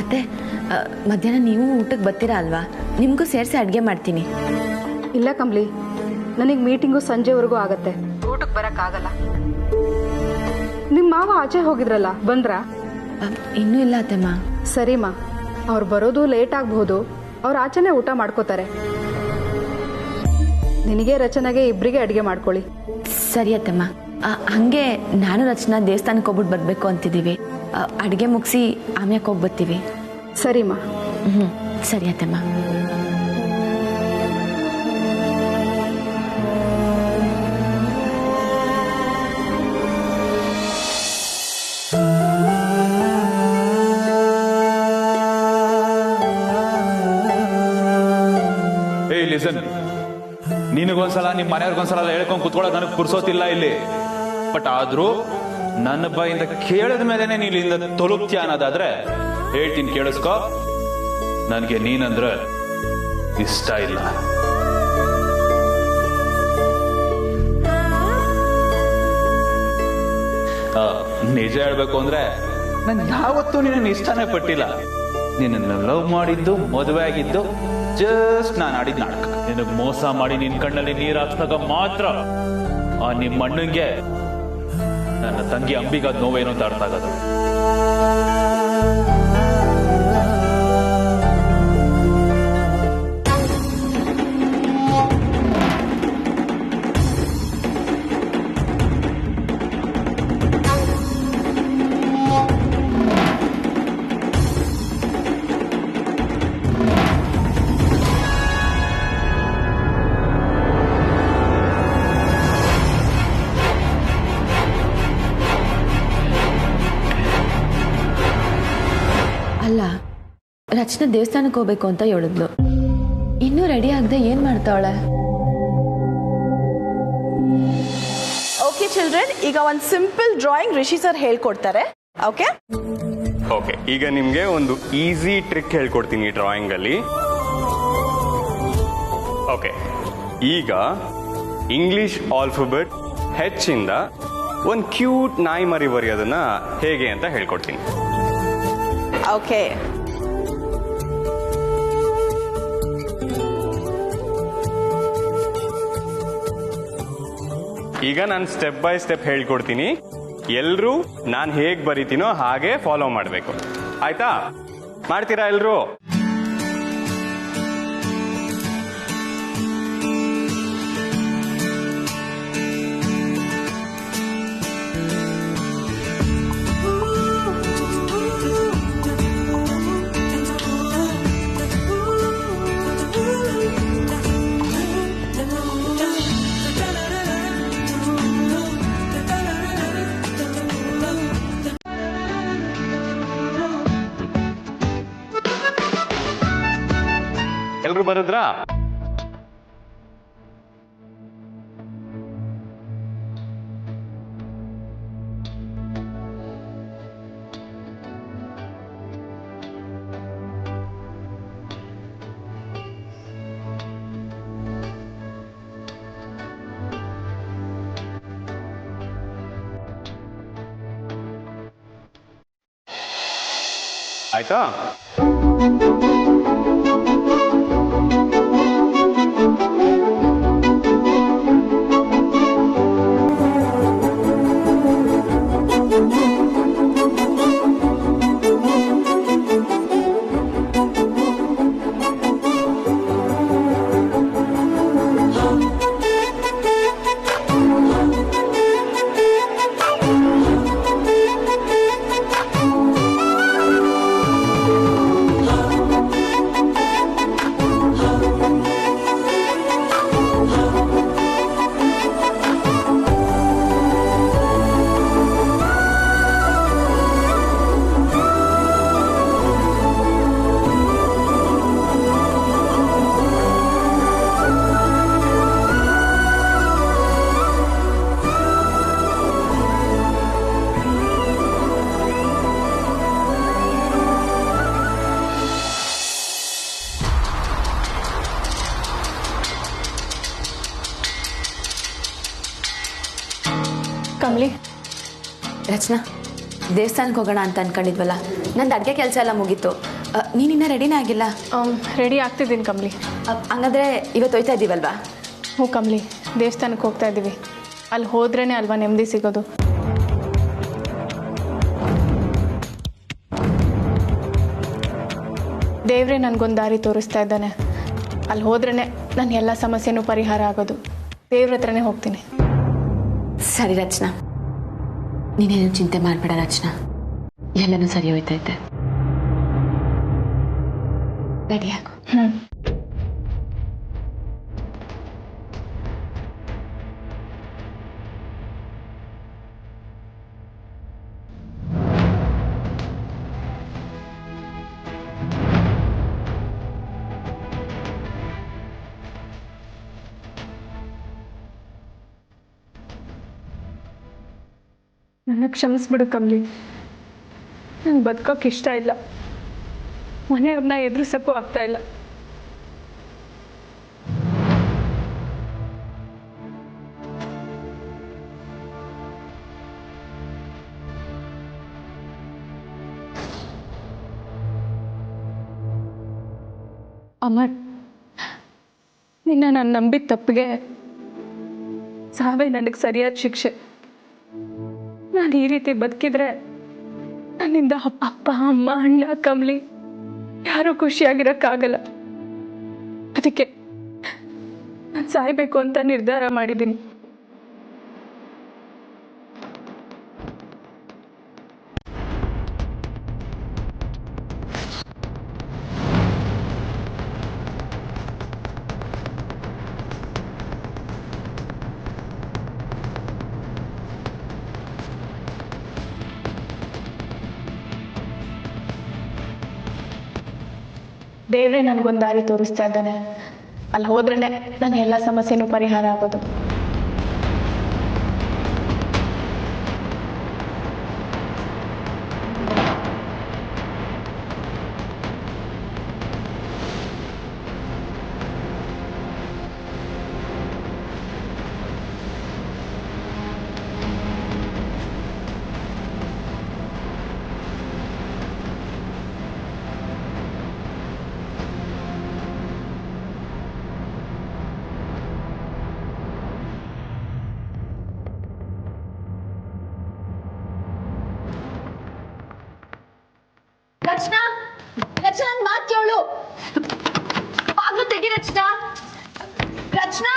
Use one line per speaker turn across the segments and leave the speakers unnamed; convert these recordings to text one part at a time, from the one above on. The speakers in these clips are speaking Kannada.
ಅತ್ತೆ ಮಧ್ಯಾಹ್ನ ನೀವು ಊಟಕ್ಕೆ ಬರ್ತೀರಾ ಅಲ್ವಾ? ನಿಮಗೂ ಸೇರಿಸಿ ಅಡುಗೆ ಮಾಡ್ತೀನಿ.
ಇಲ್ಲ ಕಂಬ್ಲಿ, ನನಗೆ ಮೀಟಿಂಗು ಸಂಜೆವರೆಗೂ ಆಗತ್ತೆ, ಊಟಕ್ಕೆ ಬರೋಕ್ಕಾಗಲ್ಲ. ನಿಮ್ಮ ಮಾವ ಆಚೆ ಹೋಗಿದ್ರಲ್ಲ, ಬಂದ್ರಾ?
ಇನ್ನೂ ಇಲ್ಲ ಅತ್ತೆಮ್ಮ.
ಸರಿಮ್ಮ, ಅವ್ರು ಬರೋದು ಲೇಟ್ ಆಗಬಹುದು. ಅವ್ರು ಆಚೆನೇ ಊಟ ಮಾಡ್ಕೋತಾರೆ. ನಿನಗೆ ರಚನೆಗೆ ಇಬ್ಬರಿಗೆ ಅಡುಗೆ ಮಾಡ್ಕೊಳ್ಳಿ.
ಸರಿ ಅತ್ತೆಮ್ಮ. ಹಾಗೆ ನಾನು ರಚನಾ ದೇವಸ್ಥಾನಕ್ಕೆ ಹೋಗ್ಬಿಟ್ಟು ಬರಬೇಕು ಅಂತಿದ್ದೀವಿ. ಅಡುಗೆ ಮುಗಿಸಿ ಆಮ್ಯಾಕೆ ಹೋಗಿ ಬರ್ತೀವಿ.
ಸರಿಮ್ಮ.
ಸರಿ ಅತ್ತೆಮ್ಮ.
ಲಿಸನ್, ನಿನಗೊಂದ್ಸಲ ನಿಮ್ಮ ಮನೆಯವ್ರಿಗೊಂದ್ಸಲ ಹೇಳ್ಕೊಂಡು ಕುತ್ಕೊಳ್ಳೋದು ನನಗೆ ಪುರ್ಸೋತಿಲ್ಲ ಇಲ್ಲಿ. ಬಟ್ ಆದ್ರೂ ನನ್ನ ಬಾಯಿಂದ ಕೇಳಿದ ಮೇಲೆನೆ ನೀನು ಇಲ್ಲಿಂದ ತೊಲಗ್ತೀಯ ಅನ್ನೋದಾದ್ರೆ ಹೇಳ್ತೀನಿ, ಕೇಳಿಸ್ಕೊ. ನನಗೆ ನೀನಂದ್ರೆ ಇಷ್ಟ ಇಲ್ಲ. ನಿಜ ಹೇಳ್ಬೇಕು ಅಂದ್ರೆ ನಾನು ಯಾವತ್ತೂ ನಿನ್ನ ಇಷ್ಟನೇ ಪಟ್ಟಿಲ್ಲ. ನಿನ್ನ ಲವ್ ಮಾಡಿದ್ದು, ಮದುವೆ ಆಗಿದ್ದು ಜಸ್ಟ್ ನಾನು ಆಡಿದ ನಾಟಕ. ನಿನಗೆ ಮೋಸ ಮಾಡಿ ನಿನ್ನ ಕಣ್ಣಲ್ಲಿ ನೀರು ಹಾಕ್ದಾಗ ಮಾತ್ರ ಆ ನಿಮ್ಮ ಅಣ್ಣಂಗೆ ನನ್ನ ತಂಗಿ ಅಂಬಿಗಾದ ನೋವೇನೋ ಅಂತ ಅರ್ಥ ಆಗೋದು.
ಅಲ್ಲ, ರಚನಾ ದೇವಸ್ಥಾನಕ್ಕೆ ಹೋಗ್ಬೇಕು ಅಂತ ಹೇಳಿದ್ಲು. ಇನ್ನೂ ರೆಡಿ ಆಗದೆ ಏನ್ ಮಾಡ್ತಾವಳೆ?
ಓಕೆ ಚಿಲ್ಡ್ರನ್, ಈಗ ಒಂದು ಸಿಂಪಲ್ ಡ್ರಾಯಿಂಗ್ ರಿಷಿ ಸರ್ ಹೇಳ್ಕೊಡ್ತಾರೆ. ಓಕೆ
ಓಕೆ, ಈಗ ನಿಮ್ಗೆ ಒಂದು ಈಸಿ ಟ್ರಿಕ್ ಹೇಳ್ಕೊಡ್ತೀನಿ ಡ್ರಾಯಿಂಗ್ ಅಲ್ಲಿ. ಓಕೆ, ಈಗ ಇಂಗ್ಲಿಷ್ ಆಲ್ಫಾಬೆಟ್ ಹೆಚ್ ಇಂದ ಒಂದು ಕ್ಯೂಟ್ ನಾಯಿ ಮರಿ ಬರೆಯೋದನ್ನ ಹೇಗೆ ಅಂತ ಹೇಳ್ಕೊಡ್ತೀನಿ.
ಓಕೆ,
ಈಗ ನಾನು ಸ್ಟೆಪ್ ಬೈ ಸ್ಟೆಪ್ ಹೇಳ್ಕೊಡ್ತೀನಿ. ಎಲ್ರೂ ನಾನು ಹೇಗೆ ಬರೀತೀನೋ ಹಾಗೆ ಫಾಲೋ ಮಾಡಬೇಕು. ಆಯ್ತಾ? ಮಾಡ್ತೀರಾ ಎಲ್ರು? ಎಲ್ರು ಬರದ್ರಾ? ಆಯ್ತಾ?
ಕಮಲಿ, ರಚನಾ ದೇವಸ್ಥಾನಕ್ಕೆ ಹೋಗೋಣ ಅಂತ ಅನ್ಕೊಂಡಿದ್ವಲ್ಲ, ನಂದು ಅಡುಗೆ ಕೆಲಸ ಎಲ್ಲ ಮುಗೀತು. ನೀನಿನ್ನ ರೆಡಿನೇ ಆಗಿಲ್ಲ.
ರೆಡಿ ಆಗ್ತಿದ್ದೀನಿ ಕಮ್ಲಿ.
ಹಂಗಾದ್ರೆ ಇವತ್ತು ಹೋಯ್ತಾ ಇದ್ದೀವಲ್ವಾ?
ಹ್ಞೂ ಕಮ್ಲಿ, ದೇವಸ್ಥಾನಕ್ಕೆ ಹೋಗ್ತಾ ಇದ್ದೀವಿ. ಅಲ್ಲಿ ಹೋದ್ರೇ ಅಲ್ವಾ ನೆಮ್ಮದಿ ಸಿಗೋದು. ದೇವ್ರೇ ನನಗೊಂದು ದಾರಿ ತೋರಿಸ್ತಾ ಇದ್ದಾನೆ. ಅಲ್ಲಿ ಹೋದ್ರೇ ನನ್ನ ಎಲ್ಲ ಸಮಸ್ಯೆನೂ ಪರಿಹಾರ ಆಗೋದು. ದೇವ್ರ ಹತ್ರನೇ ಹೋಗ್ತೀನಿ.
ಸರಿ ರಚನಾ, ನೀನೇನು ಚಿಂತೆ ಮಾಡಬೇಡ ರಚನಾ, ಎಲ್ಲನೂ ಸರಿ ಹೋಯ್ತೈತೆ. ರೆಡಿ ಆಗು.
ನನ್ನ ಕ್ಷಮಿಸ್ಬಿಡು ಕಮ್ಲಿ. ನಂಗೆ ಬದುಕೋಕೆ ಇಷ್ಟ ಇಲ್ಲ. ಮನೆಯವ್ರನ್ನ ಎದುರಿಸೋಕ್ಕೂ ಆಗ್ತಾ ಇಲ್ಲ. ಅಮರ್, ನಿನ್ನ ನಾನು ನಂಬಿದ ತಪ್ಪಿಗೆ ಸಾವೇ ನನಗೆ ಸರಿಯಾದ ಶಿಕ್ಷೆ. ನಾನು ಈ ರೀತಿ ಬದುಕಿದ್ರೆ ನನ್ನಿಂದ ಅಪ್ಪ ಅಮ್ಮ ಅಣ್ಣ ಕಮ್ಲಿ ಯಾರೂ ಖುಷಿಯಾಗಿರೋಕ್ಕಾಗಲ್ಲ. ಅದಕ್ಕೆ ನಾನು ಸಾಯ್ಬೇಕು ಅಂತ ನಿರ್ಧಾರ ಮಾಡಿದ್ದೀನಿ. ದೇವ್ರೇ ನನಗೊಂದು ದಾರಿ ತೋರಿಸ್ತಾ ಇದ್ದಾನೆ. ಅಲ್ಲಿ ಹೋದ್ರೇ ನನ್ನ ಎಲ್ಲ ಸಮಸ್ಯೆನೂ ಪರಿಹಾರ ಆಗೋದು.
ರಚನಾ, ರಚನಾ ಮಾತು ಕೇಳು. ಬಾಗ್ಲು ತೆಗಿ ರಚನಾ. ರಚನಾ,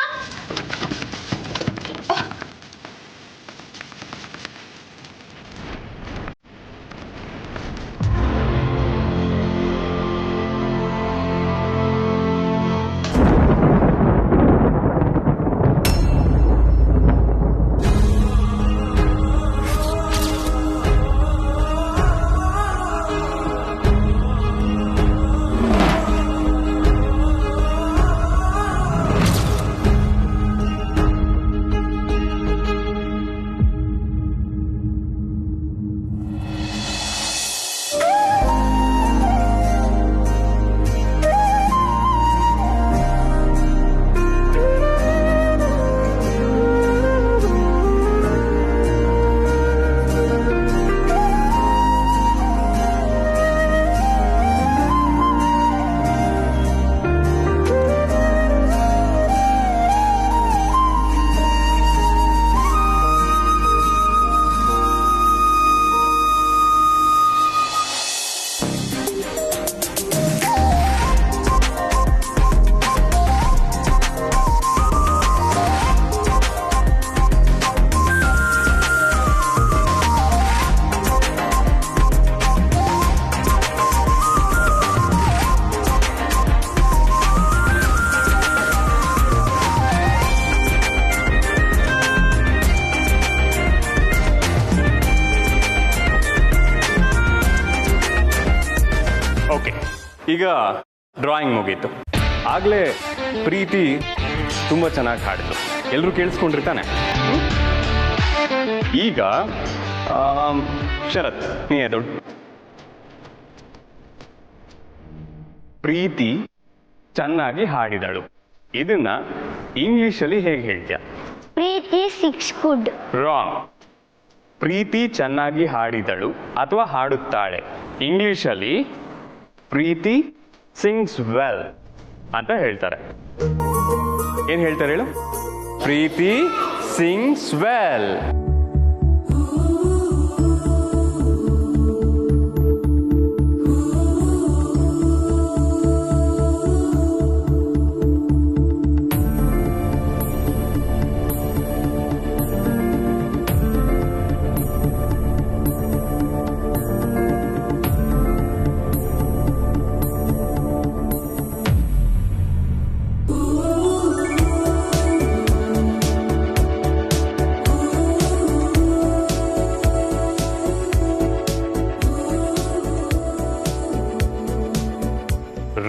ಈಗ ಡ್ರಾಯಿಂಗ್ ಮುಗೀತು. ಆಗಲೇ ಪ್ರೀತಿ ತುಂಬ ಚೆನ್ನಾಗಿ ಹಾಡಿದ್ರು, ಎಲ್ಲರೂ ಕೇಳಿಸ್ಕೊಂಡಿರ್ತಾನೆ. ಈಗ ಶರತ್ ನೀ ದೊಡ್ಡ ಪ್ರೀತಿ ಚೆನ್ನಾಗಿ ಹಾಡಿದಳು, ಇದನ್ನ ಇಂಗ್ಲಿಷಲ್ಲಿ ಹೇಗೆ ಹೇಳ್ತೀಯ?
ಪ್ರೀತಿ ಸಿಕ್ಸ್ ಗುಡ್.
ರಾಂಗ್. ಪ್ರೀತಿ ಚೆನ್ನಾಗಿ ಹಾಡಿದಳು ಅಥವಾ ಹಾಡುತ್ತಾಳೆ, ಇಂಗ್ಲಿಷಲ್ಲಿ ಪ್ರೀತಿ ಸಿಂಗ್ಸ್ ವೆಲ್ ಅಂತ ಹೇಳ್ತಾರೆ. ಏನ್ ಹೇಳ್ತಾರೆ ಹೇಳು? ಪ್ರೀತಿ ಸಿಂಗ್ಸ್ ವೆಲ್.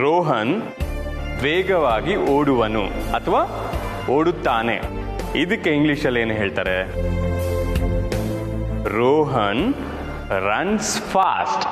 ರೋಹನ್ ವೇಗವಾಗಿ ಓಡುವನು ಅಥವಾ ಓಡುತ್ತಾನೆ. ಇದಕ್ಕೆ ಇಂಗ್ಲಿಷಲ್ಲಿ ಏನು ಹೇಳ್ತಾರೆ? Rohan runs fast.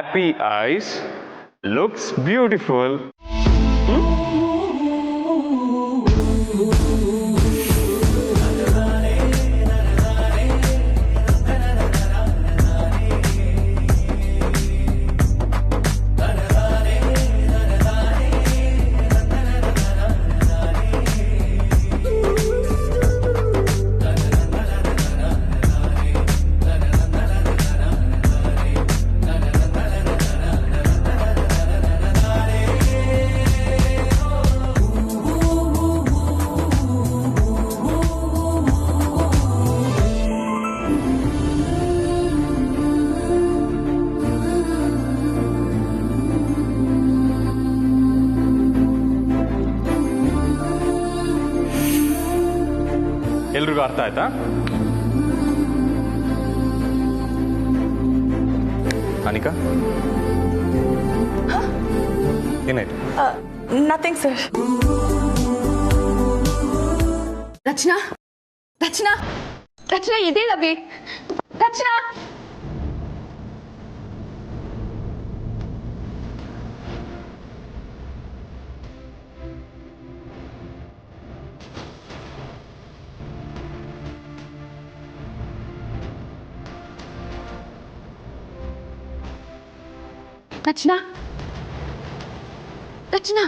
Happy eyes looks beautiful. ಎಲ್ರಿಗೂ ಅರ್ಥ ಆಯ್ತಾ? ಅನಿಕಾ, ಏನಾಯ್ತು?
Nothing sir.
ರಚನಾ ರಚನಾ ರಚನಾ ಎದ್ದೇಳವಿ. ರಚನಾ ರಚನಾ ರಚನಾ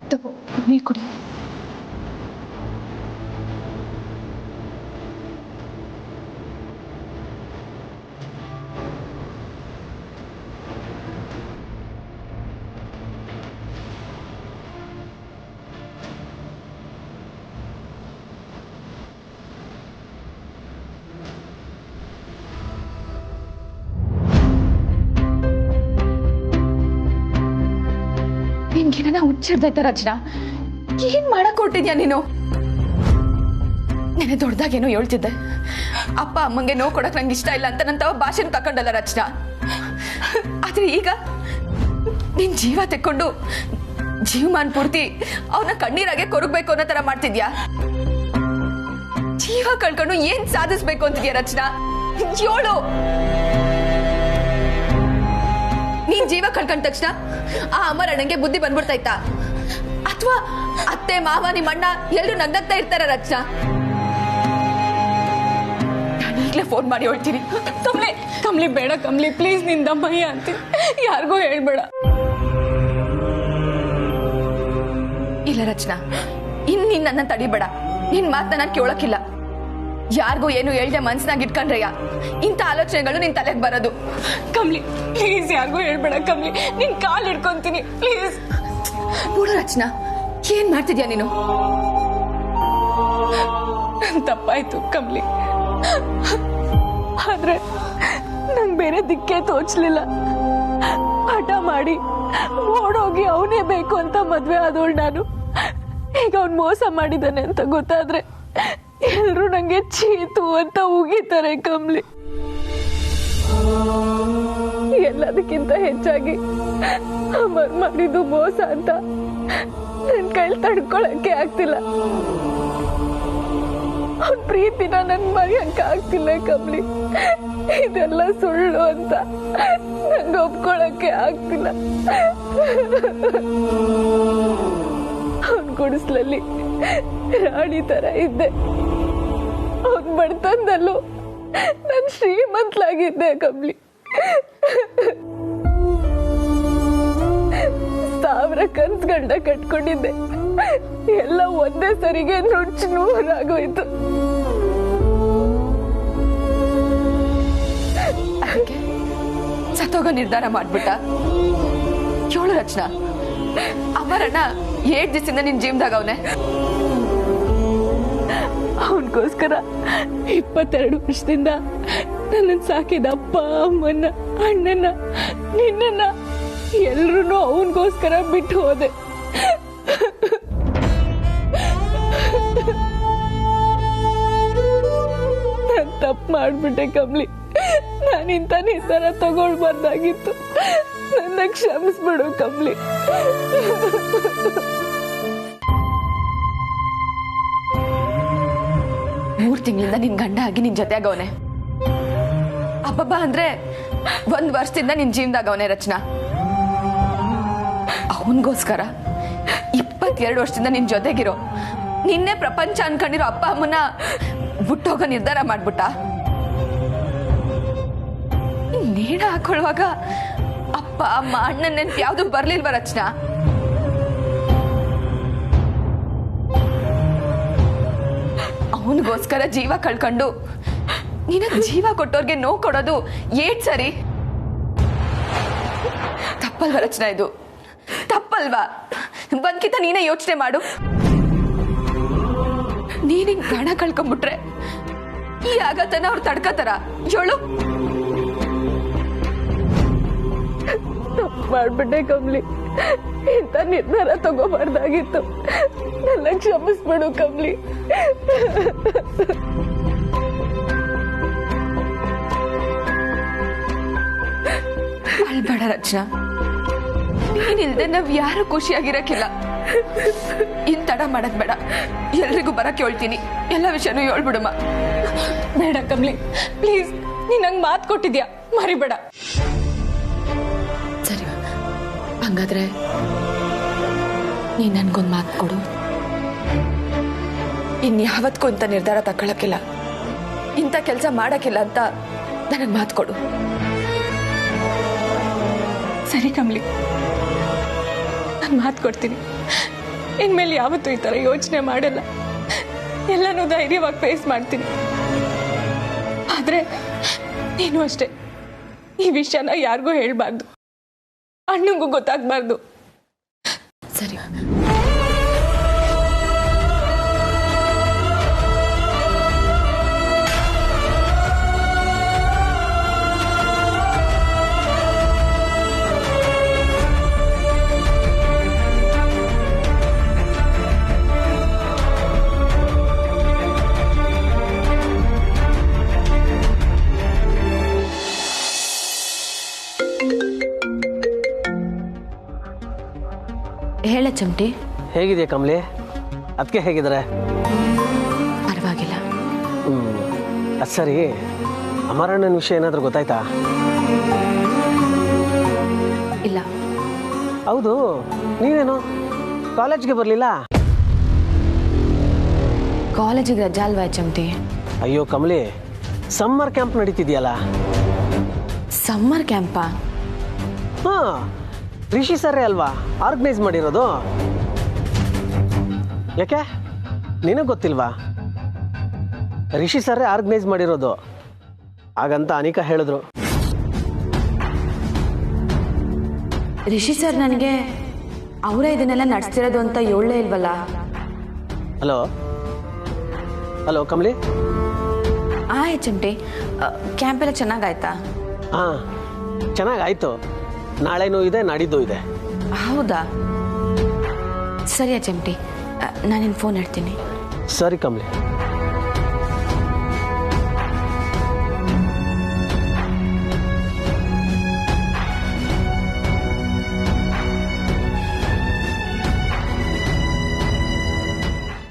ತಗೋ ನೀರು ಕುಡಿ. ನಿನ್ಗೇನ ಹುಚ್ಚಿಡ್ದೈತ ರಚನಾ? ಏನ್ ಮಾಡಕ್ ಹೊರಟಿದ್ಯಾ ನೀನು? ನೆನೆ ದೊಡ್ಡದಾಗೇನೋ ಹೇಳ್ತಿದ್ದೆ, ಅಪ್ಪ ಅಮ್ಮಂಗೆ ನೋವು ಕೊಡಕ್ ನಂಗೆ ಇಷ್ಟ ಇಲ್ಲ ಅಂತ ನನ್ನ ತವ ಭಾಷೆನ ತಕೊಂಡಲ್ಲ ರಚನಾ. ಆದ್ರೆ ಈಗ ನಿನ್ ಜೀವ ತೆಕ್ಕೊಂಡು ಜೀವಮಾನ್ ಪೂರ್ತಿ ಅವನ ಕಣ್ಣೀರಾಗೆ ಕೊರಗಬೇಕು ಅನ್ನೋ ತರ ಮಾಡ್ತಿದ್ಯಾ. ಜೀವ ಕಳ್ಕೊಂಡು ಏನ್ ಸಾಧಿಸ್ಬೇಕು ಅಂತಿದ್ಯಾ ರಚನಾ? ಹೇಳು. ನೀನ್ ಜೀವ ಕಳ್ಕೊಂಡ ತಕ್ಷಣ ಆ ಅಮರ ಅಣ್ಣಂಗೆ ಬುದ್ಧಿ ಬಂದ್ಬಿಡ್ತಾಯ್ತಾ? ಅಥವಾ ಅತ್ತೆ ಮಾವ ನಿಮ್ಮ ಅಣ್ಣ ಎಲ್ರು ನಗ್ನಗ್ತಾ ಇರ್ತಾರ ರಚನಾ? ನಾನು ಈಗಲೇ ಫೋನ್ ಮಾಡಿ ಹೇಳ್ತೀನಿ.
ಕಮ್ಲಿ ಕಮ್ಲಿ ಬೇಡ ಕಮ್ಲಿ, ಪ್ಲೀಸ್ ನಿಂದ ಭಯ ಅಂತ ಯಾರಿಗೂ ಹೇಳ್ಬೇಡ.
ಇಲ್ಲ ರಚನಾ, ನೀನ್ ನನ್ನ ತಡಿಬೇಡ. ನಿನ್ ಮಾತನ್ನ ನಾನು ಕೇಳೋಕಿಲ್ಲ. ಯಾರಿಗೂ ಏನು ಹೇಳ್ದೆ ಮನ್ಸನಾಗ ಇಟ್ಕೊಂಡ್ರಯ್ಯ ಇಂಥ ಆಲೋಚನೆಗಳು ನಿನ್ ತಲೆಗೆ ಬರೋದು.
ಕಮ್ಲಿ ಪ್ಲೀಸ್ ಯಾರಿಗೂ ಹೇಳ್ಬೇಡ ಕಮ್ಲಿ, ನಿನ್ ಕಾಲ್ ಹಿಡ್ಕೊಂತೀನಿ ಪ್ಲೀಸ್.
ನೋಡು ರಚನಾ, ಏನ್ ಮಾಡ್ತಿದ್ಯಾ ನೀನು?
ತಪ್ಪಾಯ್ತು ಕಮ್ಲಿ, ಆದ್ರೆ ನಂಗೆ ಬೇರೆ ದಿಕ್ಕೇ ತೋಚ್ಲಿಲ್ಲ. ಹಠ ಮಾಡಿ ಓಡೋಗಿ ಅವನೇ ಬೇಕು ಅಂತ ಮದ್ವೆ ಆದವಳು ನಾನು. ಈಗ ಅವ್ನು ಮೋಸ ಮಾಡಿದ್ದಾನೆ ಅಂತ ಗೊತ್ತಾದ್ರೆ ಎಲ್ರು ನಂಗೆ ಚೀತು ಅಂತ ಉಗಿತಾರೆ ಕಮ್ಲಿ. ಎಲ್ಲದಕ್ಕಿಂತ ಹೆಚ್ಚಾಗಿ ಅಮರ್ ಮಾಡಿದ್ದು ಮೋಸ ಅಂತ ನನ್ ಕೈಲಿ ತಡ್ಕೊಳಕ್ಕೆ ಆಗ್ತಿಲ್ಲ. ಅವ್ನ ಪ್ರೀತಿನ ನನ್ ಮರೆಯಕ್ಕೆ ಆಗ್ತಿಲ್ಲ ಕಮ್ಲಿ. ಇದೆಲ್ಲ ಸುಳ್ಳು ಅಂತ ನಂಗೆ ಒಪ್ಕೊಳಕ್ಕೆ ಆಗ್ತಿಲ್ಲ. ಅವನ್ ಗುಡಿಸ್ಲಲ್ಲಿ ರಾಣಿ ತರ ಇದ್ದೆ. ಅವನ್ ಬಡತನದಲ್ಲೂ ನನ್ ಶ್ರೀಮಂತಲಾಗಿದ್ದೆ ಕಮ್ಲಿ. 1000 ಕನ್ಸ್ ಗಂಡ ಕಟ್ಕೊಂಡಿದ್ದೆ. ಎಲ್ಲ ಒಂದೇ ಸರಿಗೆ ನುಚ್ಚು ನೂರಾಗೋಯ್ತು.
ಅದಕ್ಕೆ ಸತ್ತೋಗೋ ನಿರ್ಧಾರ ಮಾಡ್ಬಿಟ್ಟ. ಕೇಳು ರಚನಾ, ಅಮರಣ್ಣ 7 ದಿವಸದಿಂದ ನಿನ್ ಜೀವದಾಗ ಅವನೇ.
ಅವನಿಗೋಸ್ಕರ 22 ವರ್ಷದಿಂದ ನನ್ನ ಸಾಕಿದ ಅಪ್ಪ ಅಮ್ಮನ್ನ ಅಣ್ಣನ ನಿನ್ನನ್ನ ಎಲ್ರೂ ಅವನಿಗೋಸ್ಕರ ಬಿಟ್ಟು ಹೋದೆ. ನಾನು ತಪ್ಪು ಮಾಡ್ಬಿಟ್ಟೆ ಕಮ್ಲಿ. ನಾನಿಂತ ನಿರ್ಧಾರ ತಗೊಳ್ಬಾರ್ದಾಗಿತ್ತು. ನನ್ನ ಕ್ಷಮಿಸ್ಬಿಡು ಕಮ್ಲಿ.
3 ತಿಂಗಳಿಂದ ನಿನ್ ಗಂಡ ಆಗಿ ನಿನ್ ಜೊತೆಗವನೆ. ಅಬ್ಬಬ್ಬ ಅಂದ್ರೆ 1 ವರ್ಷದಿಂದ ನಿನ್ ಜೀವನದಾಗವನೆ ರಚನಾ. ಅವನಿಗೋಸ್ಕರ 22 ವರ್ಷದಿಂದ ನಿನ್ ಜೊತೆಗಿರೋ, ನಿನ್ನೆ ಪ್ರಪಂಚ ಅನ್ಕೊಂಡಿರೋ ಅಪ್ಪ ಅಮ್ಮನ ಬಿಟ್ಟೋಗೋ ನಿರ್ಧಾರ ಮಾಡ್ಬಿಟ್ಟ. ನೇಣ ಹಾಕೊಳ್ಳುವಾಗ ಅಪ್ಪ ಅಮ್ಮ ಅಣ್ಣನ ನೆನ್ಪು ಯಾವ್ದು ಬರ್ಲಿಲ್ವ ರಚನಾ? ಅವನಿಗೋಸ್ಕರ ಜೀವ ಕಳ್ಕೊಂಡು ನಿನಗ್ ಜೀವ ಕೊಟ್ಟೋರ್ಗೆ ನೋವು ಕೊಡೋದು ಏಟ್ ಸರಿ? ತಪ್ಪಲ್ವ ರಚನಾ? ಇದು ತಪ್ಪಲ್ವಾ? ಬಂದ್ಕಿತ ನೀನೇ ಯೋಚನೆ ಮಾಡು. ನೀನಿಂಗ್ ಪ್ರಾಣ ಕಳ್ಕೊಂಡ್ಬಿಟ್ರೆ ಈ ಆಗತನ ಅವ್ರು ತಡ್ಕತಾರ? ಹೇಳು.
ತಪ್ಪು ಮಾಡ್ಬಿಟ್ಟೆ ಕಮ್ಲಿ. ಇಂಥ ನಿರ್ಧಾರ ತಗೋಬಾರ್ದಾಗಿತ್ತು. ನನ್ನ ಕ್ಷಮಿಸ್ಬಿಡು ಕಮ್ಲಿ.
ಅಳ್ಬೇಡ ರಚನಾ. ನೀನಿಲ್ದೆ ನಾವ್ ಯಾರು ಖುಷಿಯಾಗಿರಕ್ಕಿಲ್ಲ. ಇನ್ ತಡ ಮಾಡಕ್ ಬೇಡ. ಎಲ್ರಿಗೂ ಬರಕ್ ಹೇಳ್ತೀನಿ. ಎಲ್ಲ ವಿಷಯನೂ ಹೇಳ್ಬಿಡಮ್ಮ.
ಬೇಡ ಕಮ್ಲಿ, ಪ್ಲೀಸ್. ನೀನ್ ನಂಗೆ ಮಾತು ಕೊಟ್ಟಿದ್ಯಾ, ಮರಿಬೇಡ.
ಸರಿ, ಹಂಗಾದ್ರೆ ನೀನ್ ನನ್ಗೊಂದು ಮಾತು ಕೊಡು. ಇನ್ಯಾವತ್ಗೂ ಇಂಥ ನಿರ್ಧಾರ ತಗೊಳಕ್ಕಿಲ್ಲ, ಇಂಥ ಕೆಲಸ ಮಾಡಕ್ಕಿಲ್ಲ ಅಂತ ನನಗ್ ಮಾತು ಕೊಡು.
ಸರಿ ಕಮ್ಲಿ, ನಾನು ಮಾತು ಕೊಡ್ತೀನಿ. ಇನ್ಮೇಲೆ ಯಾವತ್ತೂ ಈ ಥರ ಯೋಚನೆ ಮಾಡಲ್ಲ. ಎಲ್ಲನೂ ಧೈರ್ಯವಾಗಿ ಫೇಸ್ ಮಾಡ್ತೀನಿ. ಆದ್ರೆ ನೀನು ಅಷ್ಟೇ, ಈ ವಿಷಯನ ಯಾರಿಗೂ ಹೇಳ್ಬಾರ್ದು, ಅಣ್ಣಂಗೂ ಗೊತ್ತಾಗ್ಬಾರ್ದು.
ಸರಿ. ಹೇಳ ಚಮಟಿ.
ಹೇಗಿದೆಯಾ ಕಮಲಿ? ಅದಕ್ಕೆ ಹೇಗಿದ್ದಾರೆ?
ಪರವಾಗಿಲ್ಲ.
ಅದು ಸರಿ, ಅಮರಣ್ಣನ ವಿಷಯ ಏನಾದರೂ ಗೊತ್ತಾಯ್ತಾ?
ಇಲ್ಲ.
ಹೌದು, ನೀವೇನು ಕಾಲೇಜ್ಗೆ ಬರಲಿಲ್ಲ?
ಕಾಲೇಜಿಗೆ ರಜಾ ಅಲ್ವಾ ಚಮಟಿ?
ಅಯ್ಯೋ ಕಮಲಿ, ಸಮ್ಮರ್ ಕ್ಯಾಂಪ್ ನಡೀತಿದೆಯಲ್ಲ.
ಸಮ್ಮರ್ ಕ್ಯಾಂಪಾ?
ಹಾಂ, ರಿಷಿ ಸರ್ರೇ ಅಲ್ವಾ ಆರ್ಗನೈಸ್ ಮಾಡಿರೋದು? ಯಾಕೆ ನಿನಗೆ ಗೊತ್ತಿಲ್ವಾ? ರಿಷಿ ಸರ್ರೇ ಆರ್ಗನೈಸ್ ಮಾಡಿರೋದು ಹಾಗಂತ ಅನಿಕಾ ಹೇಳಿದ್ರು.
ರಿಷಿ ಸರ್ ನನಗೆ ಅವರೇ ಇದನ್ನೆಲ್ಲ ನಡೆಸ್ತಿರೋದು ಅಂತ ಹೇಳಲೇ ಇಲ್ವಲ್ಲ.
Hello hello Kamali.
Chamati, camp ಎಲ್ಲ ಚೆನ್ನಾಗಾಯ್ತಾ?
ಹಾಂ, ಚೆನ್ನಾಗಾಯ್ತು. ನಾಳೆನೂ ಇದೆ, ನಾಡಿದ್ದು ಇದೆ.
ಹೌದಾ? ಸರಿಯಾ ಚಮಟಿ, ನಾನು ನಿನ್ನ ಫೋನ್ ಇಡ್ತೀನಿ.
ಸರಿ ಕಮಲಿ.